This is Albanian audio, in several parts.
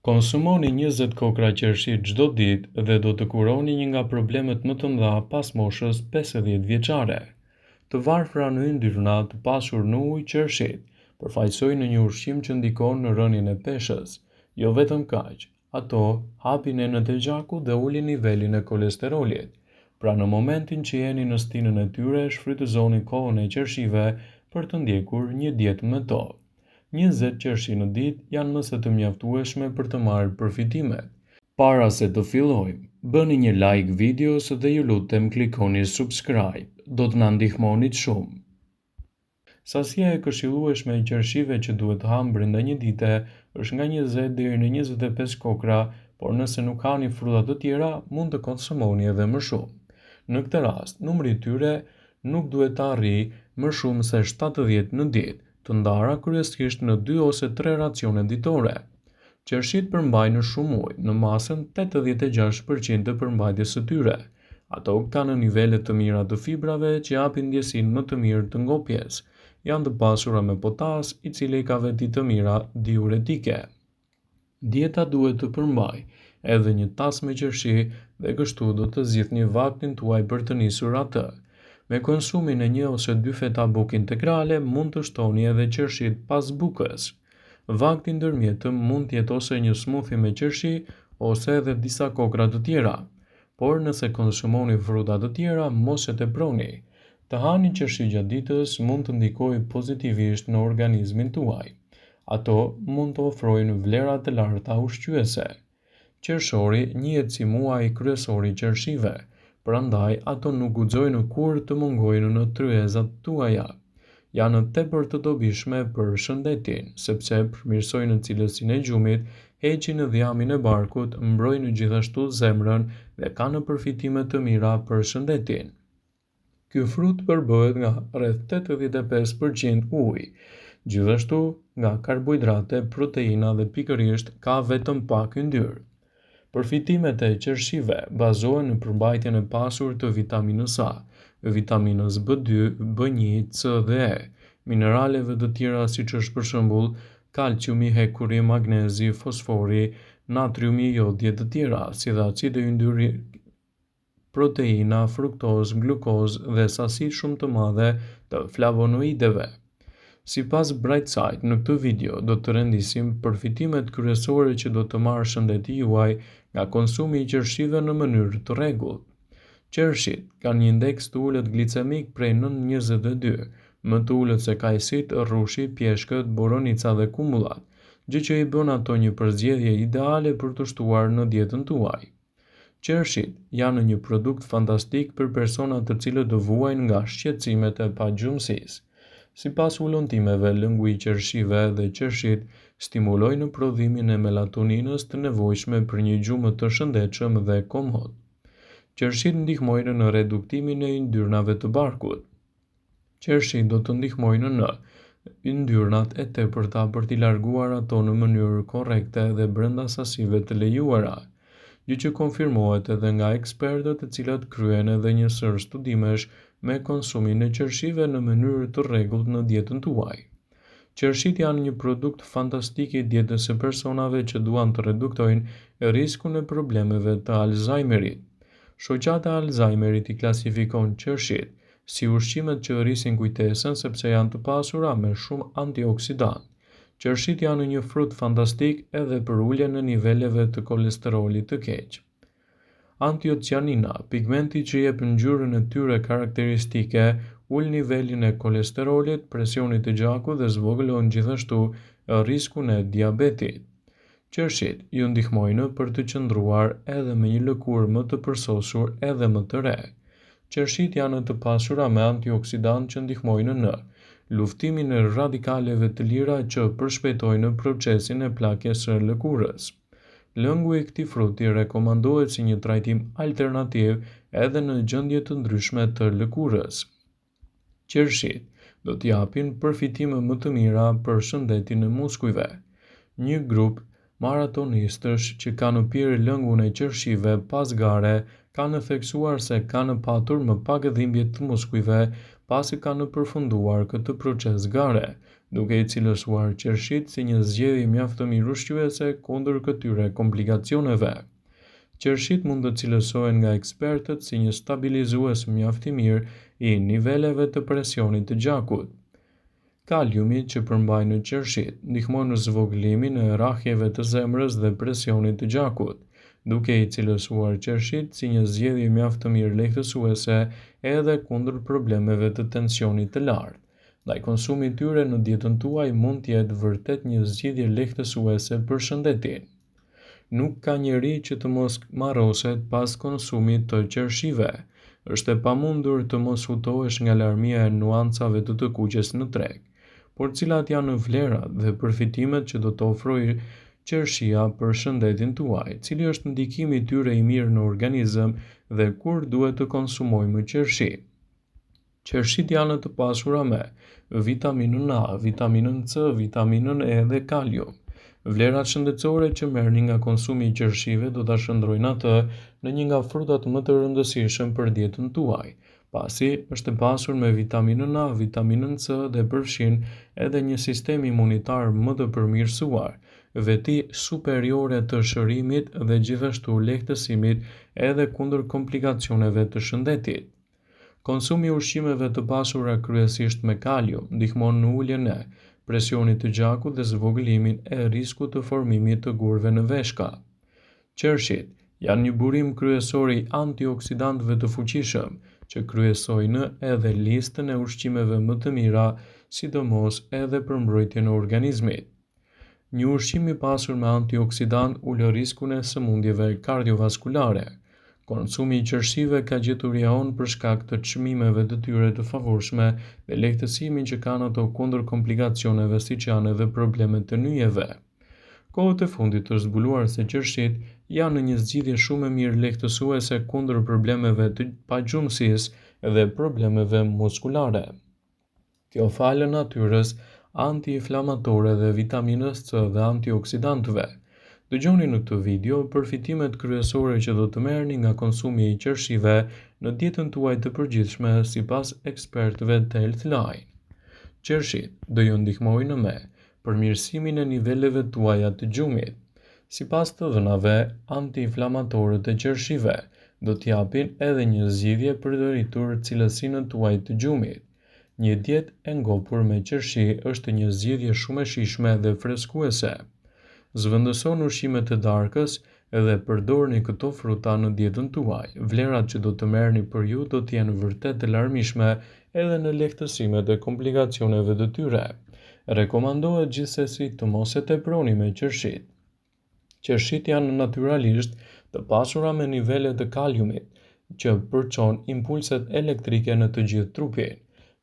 Konsumoni 20 kokra qershi çdo ditë dhe do të kuroni një nga problemet më të mëdha pas moshës 50 vjeçare. Të varfra në yndyrna të pasur në ujë qershit përfaqësojnë në një ushqim që ndikon në rënien e peshës. Jo vetëm kaq, ato hapin enët e gjakut dhe ulin nivelin e kolesterolit. Pra në momentin që jeni në stinën e tyre, shfrytëzoni kohën e qershive për të ndjekur një dietë me to. 20 qershi në ditë janë mëse të mjaftueshme për të marrë përfitimet. Para se të fillojmë, bëni një like videos dhe ju lutem klikoni subscribe, do të na ndihmonit shumë. Sasia e këshillueshme e qershive që duhet ham brenda një dite është nga 20 deri në 25 kokra, por nëse nuk hani fruta të tjera, mund të konsumoni edhe më shumë. Në këtë rast, numri i tyre nuk duhet të arrijë më shumë se 70 në ditë, të ndara kryesisht në 2 ose 3 racione ditore. Qershit përmbajnë shumë ujë, në masën 86% të përmbajtjes së tyre. Ato kanë nivele të mira të fibrave që japin ndjesinë më të mirë të ngopjes. Janë të pasura me potas, i cili ka veti të mira diuretike. Dieta duhet të përmbajë edhe një tas me qershi dhe kështu do të zgjidhni vaktin tuaj për të nisur atë. Me konsumin e 1 ose 2 feta bukë integrale mund të shtoni edhe qershit pas bukës. Vakti ndërmjetëm mund të jetë ose një smoothie me qershi ose edhe disa kokra të tjera. Por nëse konsumoni fruta të tjera, mos e teproni. Të hani qershi gjatë ditës mund të ndikojë pozitivisht në organizmin tuaj. Ato mund të ofrojnë vlera të larta ushqyese. Qershori njihet si muaji kryesor i qershive, prandaj ato nuk guxojnë kurrë të mungojnë në tryezat tuaja. Janë tepër të dobishme për shëndetin, sepse përmirësojnë cilësinë e gjumit, heqin dhiamin e barkut, mbrojnë gjithashtu zemrën dhe kanë përfitime të mira për shëndetin. Ky frut përbëhet nga rreth 85% ujë, gjithashtu nga karbohidrate, proteina dhe pikërisht ka vetëm pak yndyrë. Përfitimet e qershive bazohen në përmbajtjen e pasur të vitaminës A, vitaminës B2, B1, C dhe E, mineraleve të tjera siç është për shembull kalciumi, hekuri, magnezi, fosfori, natriumi, jodë të tjera, si dhe acide yndyri, proteina, fruktozë, glukozë dhe sasi shumë të madhe të flavonoideve. Sipas Brightside, në këtë video do të rendisim përfitimet kryesore që do të marrë shëndeti juaj nga konsumi i qershive në mënyrë të rregullt. Qershit kanë një indeks të ulët glicemik prej 9.22, më të ulët se kajsit, rrushi, pjeshkët, boronica dhe kumullat, gjë që i bën ato një përzgjedhje ideale për të shtuar në dietën tuaj. Qershit janë një produkt fantastik për persona të cilët do vuajnë nga shqetësimet e pagjumësisë. Sipas ullontimeve, lëngu i qershive dhe qershit stimulojnë prodhimin e melatoninës të nevojshme për një gjumë të shëndetshëm dhe komod. Qershit ndihmojnë në reduktimin e yndyrnave të barkut. Qershit do të ndihmojnë në yndyrnat e tepërta për t'i larguar ato në mënyrë korrekte dhe brenda sasive të lejuara, gjë që konfirmohet edhe nga ekspertët e cilët kryen edhe një sër studimesh me konsumin e qershive në mënyrë të rregullt në dietën tuaj. Qershit janë një produkt fantastik i dietës së personave që duan të reduktojnë riskun e problemeve të Alzheimerit. Shoqata e Alzheimerit i klasifikon qershit si ushqimet që rrisin kujtesën sepse janë të pasura me shumë antioksidantë. Qershit janë një frut fantastik edhe për uljen e niveleve të kolesterolit të keq. Antiocianina, pigmenti që jep ngjyrën e tyre karakteristike, ul nivelin e kolesterolit, presionit të gjakut dhe zvogëlon gjithashtu riskun e diabetit. Qershit ju ndihmojnë për të qëndruar edhe me një lëkurë më të përsosur edhe më të re. Qershit janë të pasura me antioksidantë që ndihmojnë në luftimin e radikaleve të lira që përshpejtojnë procesin e plakjes së lëkurës. Lëngu i këtij fruti rekomandohet si një trajtim alternativ edhe në gjendje të ndryshme të lëkurës. Qershit do t'i japin përfitime më të mira për shëndetin e muskujve. Një grup maratonistësh që kanë pirë lëngun e qershive pas gare kanë theksuar se kanë patur më pak dhimbje të muskujve pasi kanë përfunduar këtë proces gare, duke i cilësuar qershit si një zgjedhje mjaft të mirë ushqyese kundër këtyre komplikacioneve. Qershit mund të cilësohen nga ekspertët si një stabilizues mjaft i mirë i niveleve të presionit të gjakut. Kaliumi që përmbajnë në qershit ndihmon në zvogëlimin e rrahjeve të zemrës dhe presionit të gjakut, duke i cilësuar qershit si një zgjedhje mjaft të mirë lehtësuese edhe kundër problemeve të tensionit të lartë. Ndaj konsumi i tyre në dietën tuaj mund të jetë vërtet një zgjidhje lehtësuese për shëndetin. Nuk ka njeri që të mos marroset pas konsumit të qershive. Është e pamundur të mos hutohesh nga larmia e nuancave të kuqes në treg. Por cilat janë vlerat dhe përfitimet që do të ofrojë qershia për shëndetin tuaj, cili është ndikimi i tyre i mirë në organizëm dhe kur duhet të konsumojmë qershi. Qershit janë të pasura me vitaminën A, vitaminën C, vitaminën E dhe kalium. Vlerat shëndetësore që merrni nga konsumi i qershive do ta shndrojnë atë në një nga frutat më të rëndësishëm për dietën tuaj, pasi është e pasur me vitaminën A, vitaminën C dhe përfshin edhe një sistem imunitar më të përmirësuar, veti superiore të shërimit dhe gjithashtu lehtësimit edhe kundër komplikacioneve të shëndetit. Konsumi i ushqimeve të pasura kryesisht me kalium ndihmon në uljen e presionit të gjakut dhe zvogëlimin e riskut të formimit të gurve në veshka. Qershit janë një burim kryesor i antioksidantëve të fuqishëm që kryesojnë edhe listën e ushqimeve më të mira, sidomos edhe për mbrojtjen e organizmit. Një ushqim i pasur me antioksidant ulë riskun e sëmundjeve kardiovaskulare. Konsumi i qershive ka gjetur jaon për shkak të çmimeve të tyre të favorshme dhe lehtësimin që kanë ato kundër komplikacioneve siç janë edhe problemet të nyjeve. Kohët e fundit është zbuluar se qershit janë një zgjidhje shumë e mirë lehtësuese kundër problemeve të pagjumësisë dhe problemeve muskulare. Kjo falë natyrës anti-inflamatore dhe vitaminës C dhe antioksidantëve. Dëgjoni në këtë video përfitimet kryesore që do të merrni nga konsumi i qershive në dietën tuaj të përgjithshme sipas ekspertëve të Healthline. Qershit do ju ndihmojnë me përmirësimin e niveleve tuaja të gjumit. Sipas të dhënave anti-inflamatore të qershive, do t'japin edhe një zgjidhje për të rritur cilësinë tuaj të gjumit. Një dietë e ngopur me qershi është një zgjidhje shumë e shijshme dhe freskuese. Zvendësoni ushqimet e darkës edhe përdorni këto fruta në dietën tuaj. Vlerat që do të merrni për ju do të jenë vërtet të larmishme edhe në lehtësimet e komplikacioneve të tyre. Rekomandohet gjithsesi të mos e teproni me qershit. Qershit janë natyralisht të pasura me nivele të kaliumit, që përçon impulset elektrike në të gjithë trupin,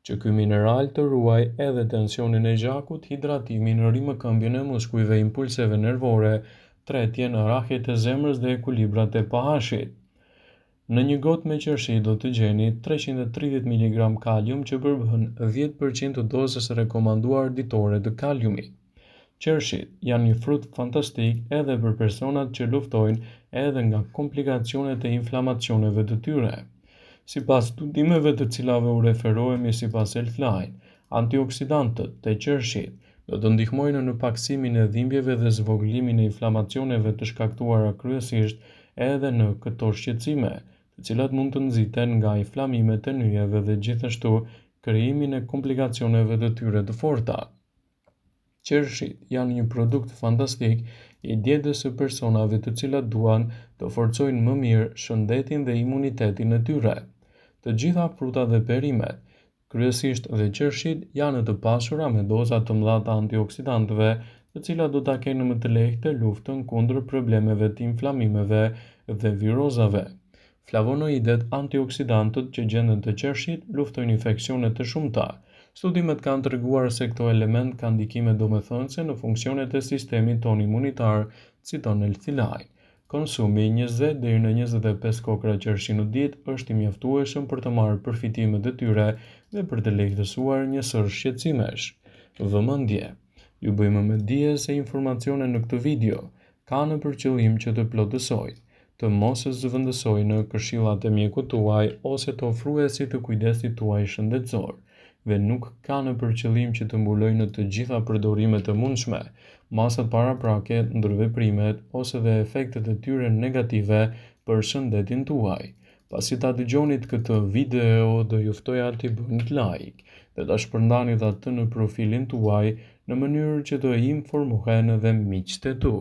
që ky mineral të ruaj edhe tensionin e gjakut, hidratimin, rimëkëmbjen e muskujve, impulseve nervore, tretjen, rrahjet e zemrës dhe ekuilibrat e pH-it. Në një gotë me qershi do të gjeni 330 mg kalium që përbën 10% të dozës rekomanduar ditore të kaliumit. Qershit janë një frut fantastik edhe për personat që luftojnë edhe nga komplikacionet e inflamacioneve të tyre. Sipas studimeve të cilave u referohemi sipas Healthline, antioksidantët të qershit do të ndihmojnë në paksimin e dhimbjeve dhe zvogëlimin e inflamacioneve të shkaktuara kryesisht edhe në këto shqetësime, të cilat mund të nxiten nga inflamimet e nyjeve dhe gjithashtu krijimin e komplikacioneve të tyre të forta. Qershit janë një produkt fantastik i dietës së personave të cilat duan të forcojnë më mirë shëndetin dhe imunitetin e tyre. Të gjitha frutat dhe perimet, kryesisht dhe qershit, janë të pasura me doza të mëdha të antioksidantëve, të cilat do ta kenë më të lehtë luftën kundër problemeve të inflamimeve dhe virozave. Flavonoidet antioksidantët që gjenden te qershit luftojnë infeksione të shumta. Studimet kanë treguar se këto element kanë ndikime domethënëse në funksionet e sistemit tonë imunitar, citon Healthline. Konsumi 20 deri në 25 kokra qershi në ditë është i mjaftueshëm për të marrë përfitimet e tyre dhe për të lehtësuar një sër shqetësimesh. Vëmendje. Ju bëjmë me dije se informacionet në këtë video kanë për qëllim që të plotësojnë, të mos zëvendësojnë këshillat e mjekut tuaj ose të ofruesit të kujdesit tuaj shëndetësor. dhe nuk ka në përqëllim që të mbulojnë të gjitha përdorimet e mundshme, masat paraprake, ndërveprimet ose dhe efektet e tyre negative për shëndetin tuaj. Pasi ta dëgjonit këtë video, do ju ftoja t'i bëni like dhe ta shpërndanit atë në profilin tuaj në mënyrë që të informohen edhe miqtë e tu.